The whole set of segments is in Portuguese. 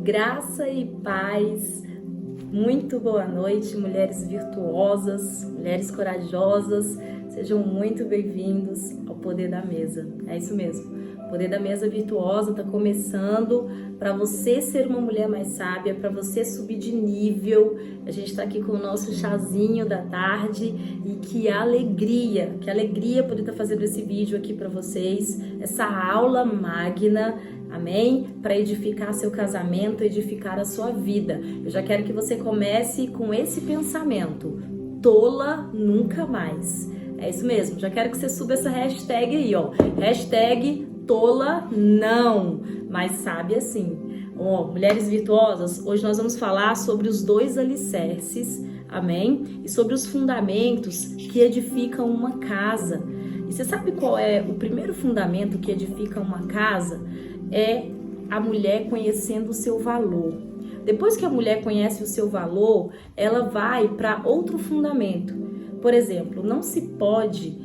Graça e paz, muito boa noite, mulheres virtuosas, mulheres corajosas, sejam muito bem-vindos ao Poder da Mesa. É isso mesmo, o Poder da Mesa Virtuosa está começando para você ser uma mulher mais sábia, para você subir de nível. A gente está aqui com o nosso chazinho da tarde e que alegria poder estar fazendo esse vídeo aqui para vocês, essa aula magna. Amém? Para edificar seu casamento, edificar a sua vida. Eu já quero que você comece com esse pensamento: tola nunca mais. É isso mesmo, já quero que você suba essa hashtag aí, ó. Hashtag tola não, mas sabe assim. Ó, mulheres virtuosas, hoje nós vamos falar sobre os dois alicerces, amém? E sobre os fundamentos que edificam uma casa. E você sabe qual é o primeiro fundamento que edifica uma casa? É a mulher conhecendo o seu valor. Depois que a mulher conhece o seu valor, ela vai para outro fundamento. Por exemplo, não se pode,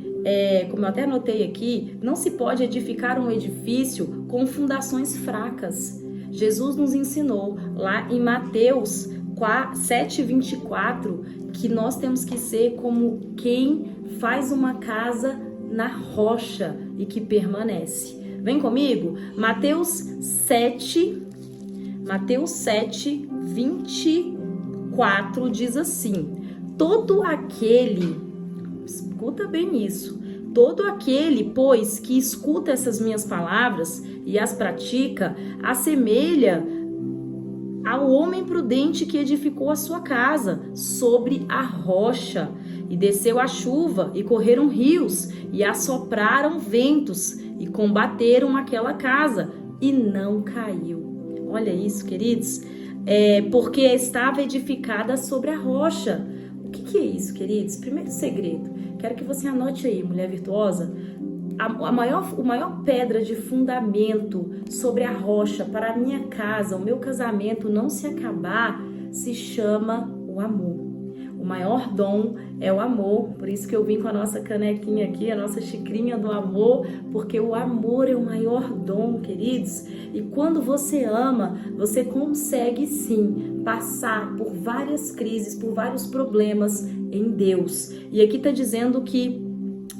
como eu até anotei aqui, não se pode edificar um edifício com fundações fracas. Jesus nos ensinou lá em Mateus 7:24 que nós temos que ser como quem faz uma casa na rocha e que permanece. Vem comigo, Mateus 7:24 diz assim: todo aquele, escuta bem isso, todo aquele, pois, que escuta essas minhas palavras e as pratica, assemelha ao homem prudente que edificou a sua casa sobre a rocha, e desceu a chuva, e correram rios, e assopraram ventos, e combateram aquela casa, e não caiu. Olha isso, queridos, porque estava edificada sobre a rocha. O que é isso, queridos? Primeiro segredo, quero que você anote aí, mulher virtuosa, a maior pedra de fundamento sobre a rocha para a minha casa, o meu casamento não se acabar, se chama o amor. O maior dom é o amor, por isso que eu vim com a nossa canequinha aqui, a nossa xicrinha do amor, porque o amor é o maior dom, queridos. E quando você ama, você consegue sim passar por várias crises, por vários problemas em Deus. E aqui está dizendo que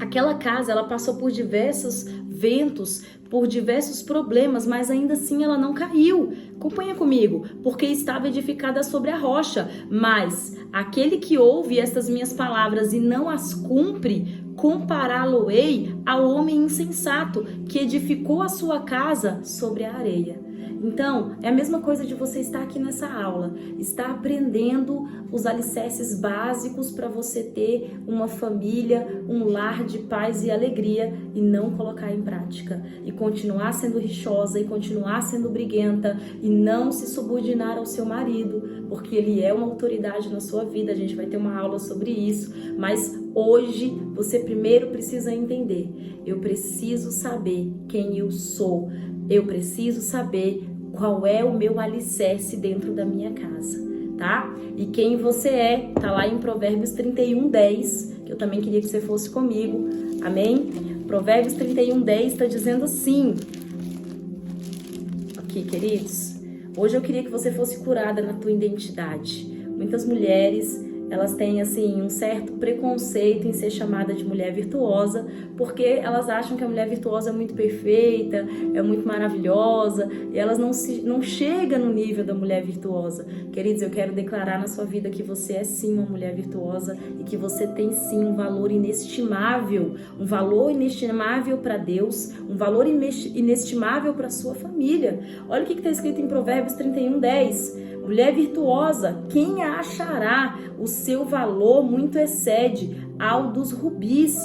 aquela casa, ela passou por diversos ventos, por diversos problemas, mas ainda assim ela não caiu. Acompanha comigo, porque estava edificada sobre a rocha. Mas aquele que ouve estas minhas palavras e não as cumpre, compará-lo-ei ao homem insensato que edificou a sua casa sobre a areia. Então, é a mesma coisa de você estar aqui nessa aula, estar aprendendo os alicerces básicos para você ter uma família, um lar de paz e alegria e não colocar em prática. E continuar sendo rixosa, e continuar sendo briguenta, e não se subordinar ao seu marido, porque ele é uma autoridade na sua vida. A gente vai ter uma aula sobre isso, mas hoje você primeiro precisa entender: eu preciso saber quem eu sou. Eu preciso saber qual é o meu alicerce dentro da minha casa, tá? E quem você é, tá lá em Provérbios 31:10, que eu também queria que você fosse comigo, amém? Provérbios 31:10 tá dizendo assim, aqui, queridos, hoje eu queria que você fosse curada na tua identidade. Muitas mulheres, elas têm assim um certo preconceito em ser chamada de mulher virtuosa, porque elas acham que a mulher virtuosa é muito perfeita, é muito maravilhosa, e elas não chegam no nível da mulher virtuosa. Queridos, eu quero declarar na sua vida que você é sim uma mulher virtuosa e que você tem sim um valor inestimável para Deus, um valor inestimável para sua família. Olha o que está escrito em Provérbios 31:10. Mulher virtuosa, quem a achará? O seu valor muito excede ao dos rubis.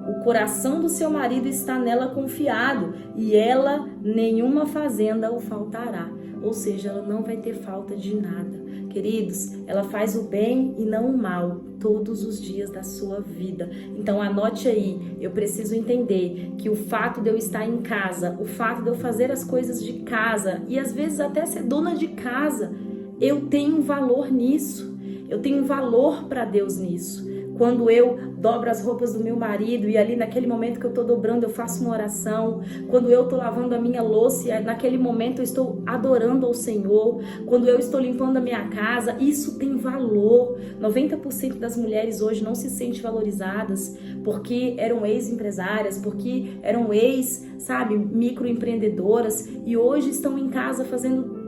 O coração do seu marido está nela confiado, e ela nenhuma fazenda o faltará. Ou seja, ela não vai ter falta de nada. Queridos, ela faz o bem e não o mal todos os dias da sua vida. Então anote aí, eu preciso entender que o fato de eu estar em casa, o fato de eu fazer as coisas de casa e às vezes até ser dona de casa, eu tenho um valor nisso. Eu tenho um valor para Deus nisso. quando eu dobro as roupas do meu marido e ali naquele momento que eu estou dobrando eu faço uma oração, quando eu estou lavando a minha louça e naquele momento eu estou adorando ao Senhor, quando eu estou limpando a minha casa, isso tem valor. 90% das mulheres hoje não se sentem valorizadas porque eram ex-empresárias, porque eram microempreendedoras e hoje estão em casa fazendo,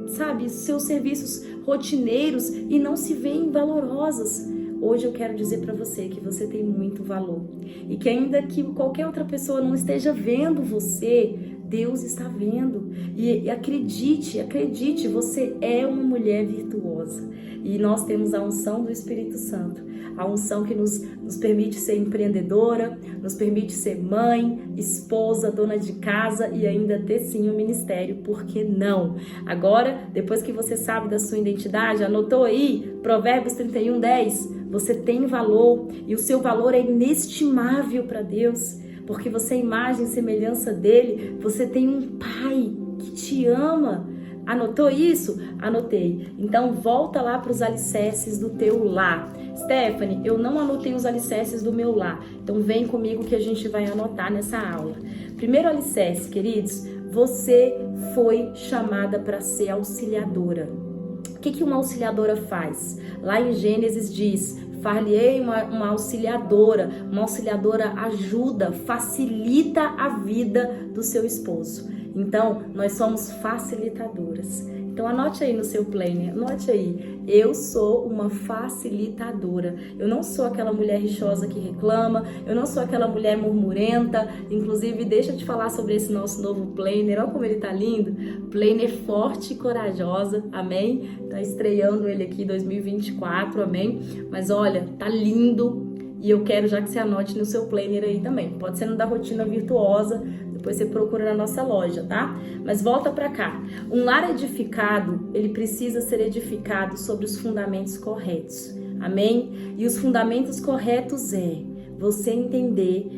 seus serviços rotineiros e não se veem valorosas. Hoje eu quero dizer para você que você tem muito valor e que ainda que qualquer outra pessoa não esteja vendo você, Deus está vendo. E acredite, você é uma mulher virtuosa. E nós temos a unção do Espírito Santo, a unção que nos permite ser empreendedora, nos permite ser mãe, esposa, dona de casa e ainda ter sim um ministério. Por que não? Agora, depois que você sabe da sua identidade, anotou aí? Provérbios 31:10. Você tem valor e o seu valor é inestimável para Deus, porque você é imagem e semelhança dele. Você tem um pai que te ama. Anotou isso? Anotei. Então volta lá para os alicerces do teu lar. Stephanie, eu não anotei os alicerces do meu lar. Então vem comigo que a gente vai anotar nessa aula. Primeiro alicerce, queridos, você foi chamada para ser auxiliadora. O que uma auxiliadora faz? Lá em Gênesis diz: far-lhe-ei uma auxiliadora. Uma auxiliadora ajuda, facilita a vida do seu esposo. Então, nós somos facilitadoras. Então, anote aí no seu planner, anote aí. Eu sou uma facilitadora. Eu não sou aquela mulher rixosa que reclama, eu não sou aquela mulher murmurenta. Inclusive, deixa eu te falar sobre esse nosso novo planner. Olha como ele tá lindo. Planner forte e corajosa, amém? Tá estreando ele aqui em 2024, amém? Mas olha, tá lindo. E eu quero já que você anote no seu planner aí também. Pode ser no da Rotina Virtuosa, depois você procura na nossa loja, tá? Mas volta pra cá. Um lar edificado, ele precisa ser edificado sobre os fundamentos corretos, amém? E os fundamentos corretos você entender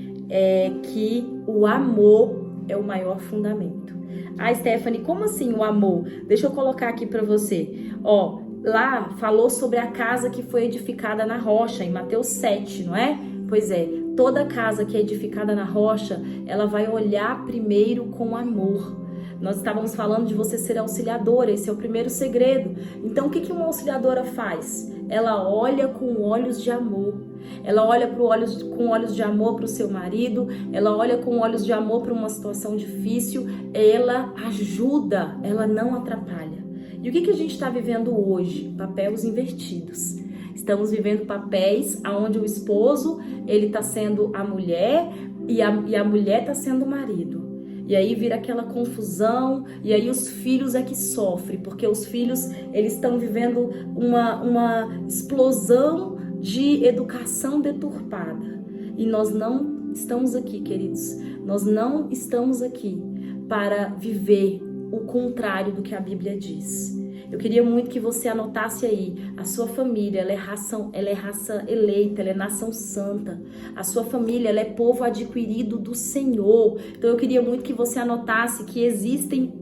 que o amor é o maior fundamento. Ah, Stephanie, como assim o amor? Deixa eu colocar aqui pra você. Ó, lá falou sobre a casa que foi edificada na rocha, em Mateus 7, não é? Pois é, toda casa que é edificada na rocha, ela vai olhar primeiro com amor. Nós estávamos falando de você ser auxiliadora, esse é o primeiro segredo. Então, o que uma auxiliadora faz? Ela olha com olhos de amor. Ela olha com olhos de amor para o seu marido, ela olha com olhos de amor para uma situação difícil, ela ajuda, ela não atrapalha. E o que a gente está vivendo hoje? Papéis invertidos. Estamos vivendo papéis onde o esposo, ele está sendo a mulher e a mulher está sendo o marido. E aí vira aquela confusão, e aí os filhos é que sofrem, porque os filhos, eles estão vivendo uma explosão de educação deturpada. E nós não estamos aqui, queridos, nós não estamos aqui para viver o contrário do que a Bíblia diz. Eu queria muito que você anotasse aí, a sua família, ela é raça eleita, ela é nação santa. A sua família, ela é povo adquirido do Senhor. Então eu queria muito que você anotasse que existem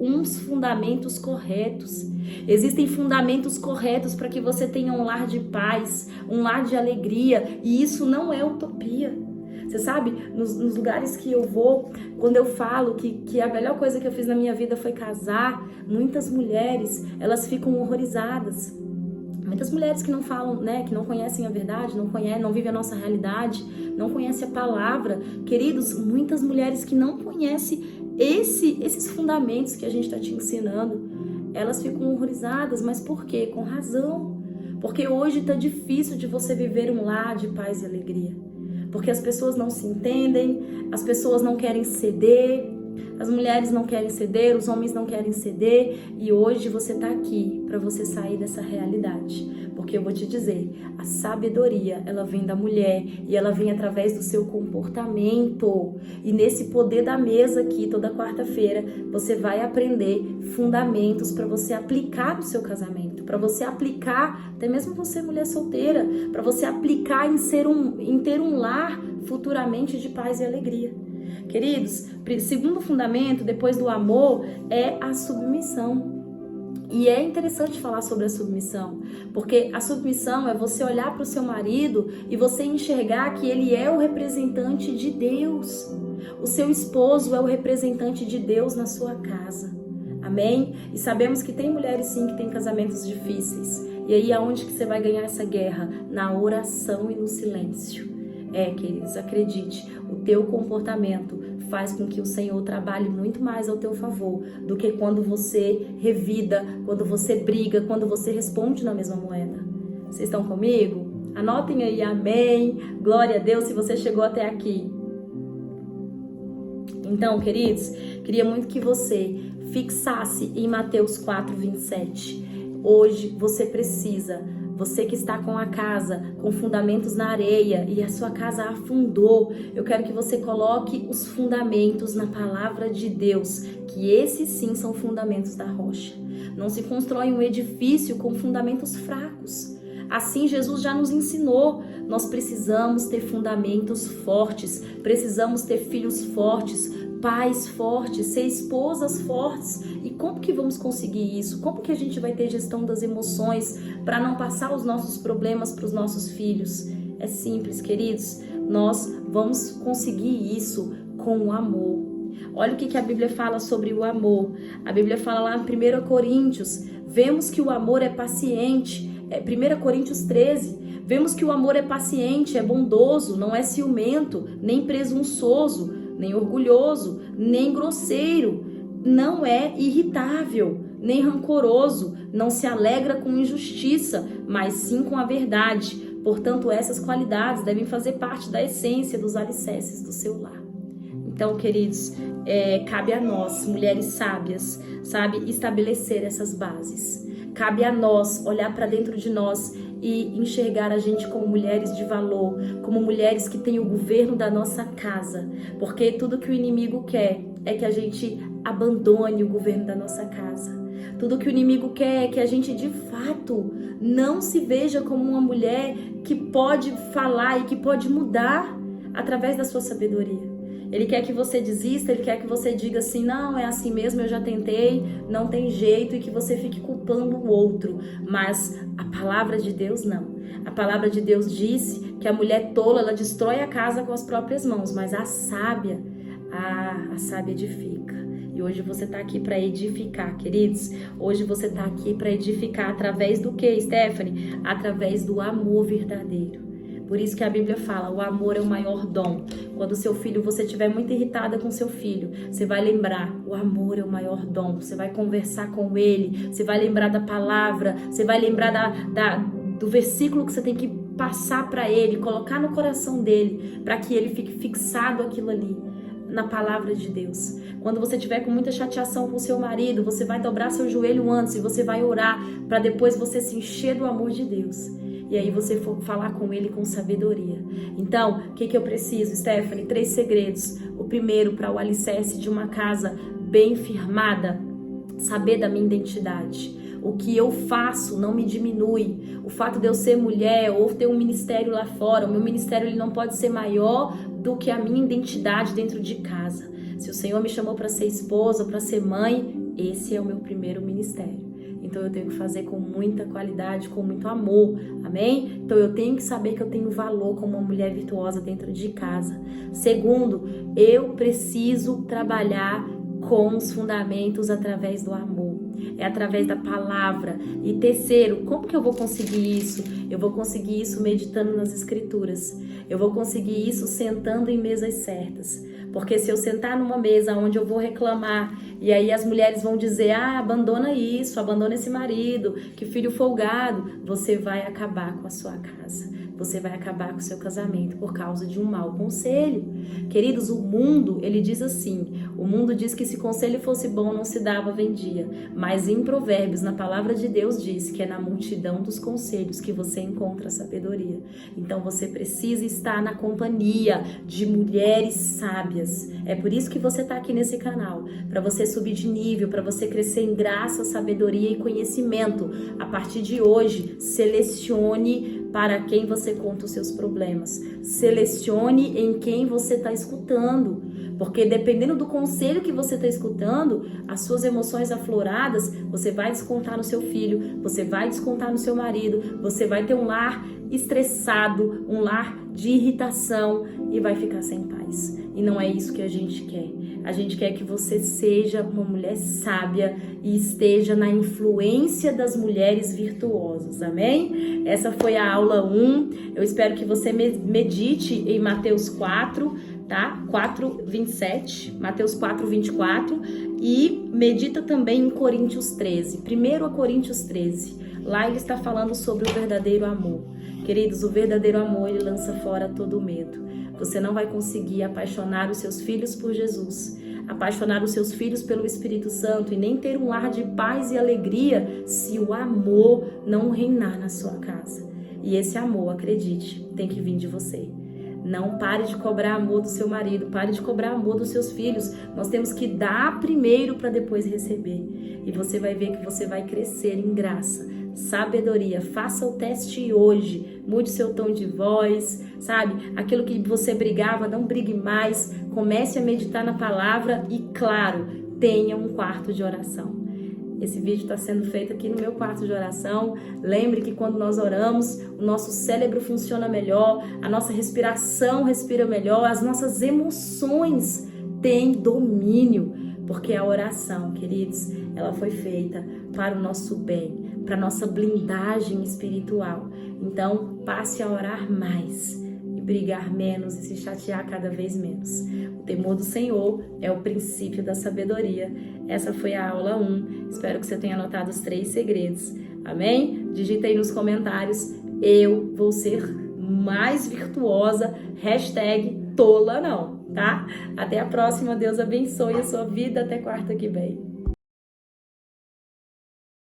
uns fundamentos corretos. Existem fundamentos corretos para que você tenha um lar de paz, um lar de alegria, e isso não é utopia. Você sabe, nos lugares que eu vou, quando eu falo que a melhor coisa que eu fiz na minha vida foi casar, muitas mulheres, elas ficam horrorizadas. Muitas mulheres que não falam, né, que não conhecem a verdade, não vivem a nossa realidade, não conhecem a palavra. Queridos, muitas mulheres que não conhecem esses fundamentos que a gente está te ensinando, elas ficam horrorizadas. Mas por quê? Com razão. Porque hoje está difícil de você viver um lar de paz e alegria. Porque as pessoas não se entendem, as pessoas não querem ceder, as mulheres não querem ceder, os homens não querem ceder. E hoje você está aqui para você sair dessa realidade. Porque eu vou te dizer, a sabedoria, ela vem da mulher e ela vem através do seu comportamento. E nesse poder da mesa aqui, toda quarta-feira, você vai aprender fundamentos para você aplicar no seu casamento, para você aplicar, até mesmo você mulher solteira, para você aplicar em ter um lar futuramente de paz e alegria. Queridos, segundo fundamento, depois do amor, é a submissão. E é interessante falar sobre a submissão, porque a submissão é você olhar para o seu marido e você enxergar que ele é o representante de Deus. O seu esposo é o representante de Deus na sua casa. Amém? E sabemos que tem mulheres sim que têm casamentos difíceis. E aí aonde que você vai ganhar essa guerra? Na oração e no silêncio. Queridos, acredite, o teu comportamento faz com que o Senhor trabalhe muito mais ao teu favor do que quando você revida, quando você briga, quando você responde na mesma moeda. Vocês estão comigo? Anotem aí, amém, glória a Deus se você chegou até aqui. Então, queridos, queria muito que você fixasse em Mateus 4:27. Hoje você precisa, você que está com a casa com fundamentos na areia e a sua casa afundou, eu quero que você coloque os fundamentos na palavra de Deus, que esses sim são fundamentos da rocha. Não se constrói um edifício com fundamentos fracos. Assim Jesus já nos ensinou, nós precisamos ter fundamentos fortes, precisamos ter filhos fortes, pais fortes, ser esposas fortes. E como que vamos conseguir isso? Como que a gente vai ter gestão das emoções para não passar os nossos problemas para os nossos filhos? É simples, queridos, nós vamos conseguir isso com o amor. Olha o que a Bíblia fala sobre o amor. A Bíblia fala lá em 1 Coríntios, vemos que o amor é paciente. 1 Coríntios 13, vemos que o amor é paciente, é bondoso, não é ciumento, nem presunçoso, nem orgulhoso, nem grosseiro, não é irritável, nem rancoroso, não se alegra com injustiça, mas sim com a verdade. Portanto, essas qualidades devem fazer parte da essência dos alicerces do seu lar. Então, queridos, cabe a nós, mulheres sábias, estabelecer essas bases. Cabe a nós olhar para dentro de nós e enxergar a gente como mulheres de valor, como mulheres que têm o governo da nossa casa, porque tudo que o inimigo quer é que a gente abandone o governo da nossa casa. Tudo que o inimigo quer é que a gente de fato não se veja como uma mulher que pode falar e que pode mudar através da sua sabedoria. Ele quer que você desista, ele quer que você diga assim, não, é assim mesmo, eu já tentei, não tem jeito, e que você fique culpando o outro. Mas a palavra de Deus não. A palavra de Deus disse que a mulher tola, ela destrói a casa com as próprias mãos, mas a sábia edifica. E hoje você está aqui para edificar, queridos. Hoje você está aqui para edificar através do que, Stephanie? Através do amor verdadeiro. Por isso que a Bíblia fala, o amor é o maior dom. Quando você estiver muito irritada com seu filho, você vai lembrar, o amor é o maior dom. Você vai conversar com ele, você vai lembrar da palavra, você vai lembrar do versículo que você tem que passar para ele, colocar no coração dele, para que ele fique fixado aquilo ali, na palavra de Deus. Quando você estiver com muita chateação com seu marido, você vai dobrar seu joelho antes e você vai orar, para depois você se encher do amor de Deus. E aí você for falar com ele com sabedoria. Então, o que eu preciso, Stephanie? 3 segredos. O primeiro, para o alicerce de uma casa bem firmada, saber da minha identidade. O que eu faço não me diminui. O fato de eu ser mulher ou ter um ministério lá fora, o meu ministério ele não pode ser maior do que a minha identidade dentro de casa. Se o Senhor me chamou para ser esposa, para ser mãe, esse é o meu primeiro ministério. Então eu tenho que fazer com muita qualidade, com muito amor, amém? Então eu tenho que saber que eu tenho valor como uma mulher virtuosa dentro de casa. Segundo, eu preciso trabalhar com os fundamentos através do amor. É através da palavra. E terceiro, como que eu vou conseguir isso? Eu vou conseguir isso meditando nas escrituras. Eu vou conseguir isso sentando em mesas certas. Porque se eu sentar numa mesa onde eu vou reclamar, e aí as mulheres vão dizer, abandona isso, abandona esse marido, que filho folgado, você vai acabar com a sua casa. Você vai acabar com o seu casamento por causa de um mau conselho. Queridos, o mundo, ele diz assim, o mundo diz que se conselho fosse bom não se dava, vendia. Mas em Provérbios, na palavra de Deus diz que é na multidão dos conselhos que você encontra a sabedoria. Então você precisa estar na companhia de mulheres sábias. É por isso que você está aqui nesse canal, para você subir de nível, para você crescer em graça, sabedoria e conhecimento. A partir de hoje, selecione para quem você conta os seus problemas. Selecione em quem você está escutando. Porque dependendo do conselho que você está escutando, as suas emoções afloradas, você vai descontar no seu filho, você vai descontar no seu marido, você vai ter um lar estressado, um lar de irritação e vai ficar sem paz. E não é isso que a gente quer. A gente quer que você seja uma mulher sábia e esteja na influência das mulheres virtuosas, amém? Essa foi a aula 1. Eu espero que você medite em Mateus 4, tá? 4:27, Mateus 4:24 e medita também em Coríntios 13. Primeiro a Coríntios 13. Lá ele está falando sobre o verdadeiro amor. Queridos, o verdadeiro amor, ele lança fora todo medo. Você não vai conseguir apaixonar os seus filhos por Jesus, apaixonar os seus filhos pelo Espírito Santo e nem ter um lar de paz e alegria se o amor não reinar na sua casa. E esse amor, acredite, tem que vir de você. Não pare de cobrar amor do seu marido, pare de cobrar amor dos seus filhos. Nós temos que dar primeiro para depois receber. E você vai ver que você vai crescer em graça, sabedoria. Faça o teste hoje, mude seu tom de voz, sabe? Aquilo que você brigava, não brigue mais. Comece a meditar na palavra e, claro, tenha um quarto de oração. Esse vídeo está sendo feito aqui no meu quarto de oração. Lembre que quando nós oramos, o nosso cérebro funciona melhor, a nossa respiração respira melhor, as nossas emoções têm domínio, porque a oração, queridos, ela foi feita para o nosso bem, para a nossa blindagem espiritual. Então, passe a orar mais e brigar menos e se chatear cada vez menos. O temor do Senhor é o princípio da sabedoria. Essa foi a aula 1. Espero que você tenha anotado os 3 segredos. Amém? Digita aí nos comentários: eu vou ser mais virtuosa. #tola não, tá? Até a próxima. Deus abençoe a sua vida. Até quarta que vem.